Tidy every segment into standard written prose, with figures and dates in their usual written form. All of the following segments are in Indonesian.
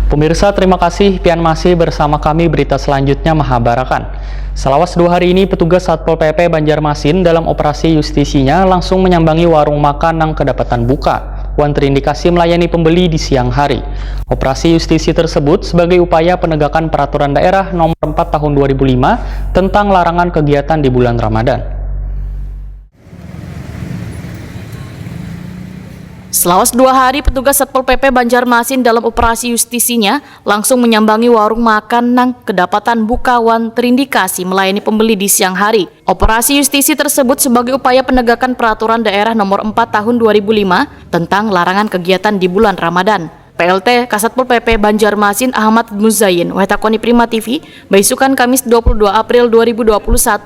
Pemirsa, terima kasih pian masih bersama kami. Berita selanjutnya Mahabarakan. Selawas 2 hari ini, petugas Satpol PP Banjarmasin dalam operasi justisinya langsung menyambangi warung makan yang kedapatan buka wan terindikasi melayani pembeli di siang hari. Operasi justisi tersebut sebagai upaya penegakan peraturan daerah nomor 4 tahun 2005 tentang larangan kegiatan di bulan Ramadan. Selawas 2 hari, petugas Satpol PP Banjarmasin dalam operasi justisinya langsung menyambangi warung makan yang kedapatan buka wan terindikasi melayani pembeli di siang hari. Operasi justisi tersebut sebagai upaya penegakan peraturan daerah nomor 4 tahun 2005 tentang larangan kegiatan di bulan Ramadan. PLT Kasatpol PP Banjarmasin Ahmad Muzayin, Wetakoni Prima TV, Baisukan Kamis 22 April 2021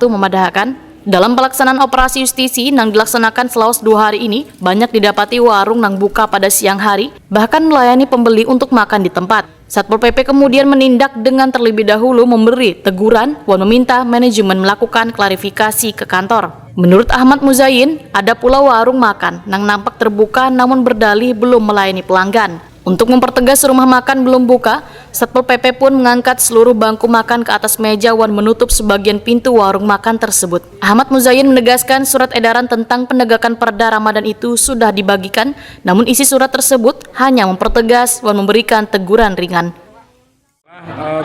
memadahkan, dalam pelaksanaan operasi justisi yang dilaksanakan selawas 2 hari ini, banyak didapati warung yang buka pada siang hari, bahkan melayani pembeli untuk makan di tempat. Satpol PP kemudian menindak dengan terlebih dahulu memberi teguran dan meminta manajemen melakukan klarifikasi ke kantor. Menurut Ahmad Muzayin, ada pula warung makan yang nampak terbuka namun berdalih belum melayani pelanggan. Untuk mempertegas rumah makan belum buka, Satpol PP pun mengangkat seluruh bangku makan ke atas meja dan menutup sebagian pintu warung makan tersebut. Ahmad Muzayin menegaskan surat edaran tentang penegakan perda Ramadan itu sudah dibagikan, namun isi surat tersebut hanya mempertegas dan memberikan teguran ringan.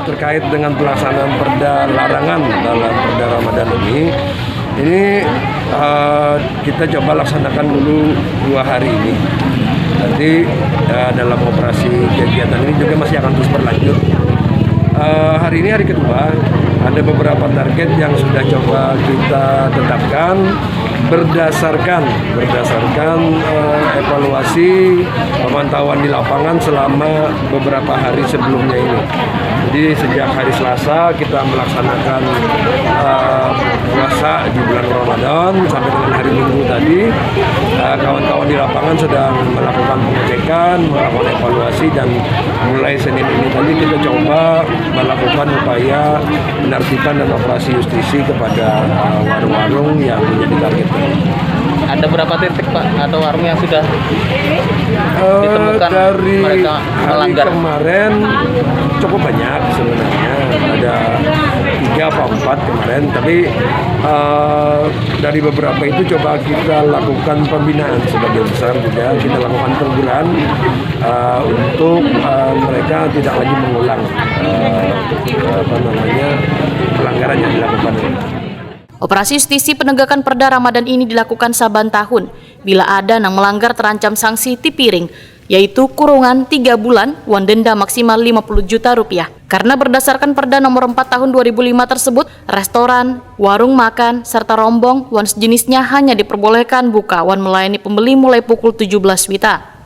Terkait dengan pelaksanaan perda larangan dalam perda Ramadan ini kita coba laksanakan dulu 2 hari ini. Nanti dalam operasi kegiatan ini juga masih akan terus berlanjut. Hari ini hari kedua, ada beberapa target yang sudah coba kita tetapkan berdasarkan evaluasi pemantauan di lapangan selama beberapa hari sebelumnya ini. Jadi sejak hari Selasa kita melaksanakan puasa di bulan Ramadan sampai dengan hari Minggu tadi, kawan-kawan di lapangan sedang melakukan pengecekan, melakukan evaluasi, dan mulai Senin ini tadi kita coba melakukan upaya penertiban dan operasi justisi kepada warung-warung yang menjadi target. Ada berapa titik Pak atau warung yang sudah ditemukan dari mereka melanggar? Hari kemarin cukup banyak sebenarnya, ada 3 atau 4 kemarin, tapi dari beberapa itu coba kita lakukan pembinaan sebagian besar, juga kita lakukan teguran untuk mereka tidak lagi mengulang pelanggaran yang dilakukan. Operasi justisi penegakan perda Ramadan ini dilakukan saban tahun. Bila ada yang melanggar terancam sanksi tipiring, yaitu kurungan 3 bulan dan denda maksimal 50 juta rupiah. Karena berdasarkan perda nomor 4 tahun 2005 tersebut, restoran, warung makan, serta rombong dan sejenisnya hanya diperbolehkan buka dan melayani pembeli mulai pukul 17 WITA.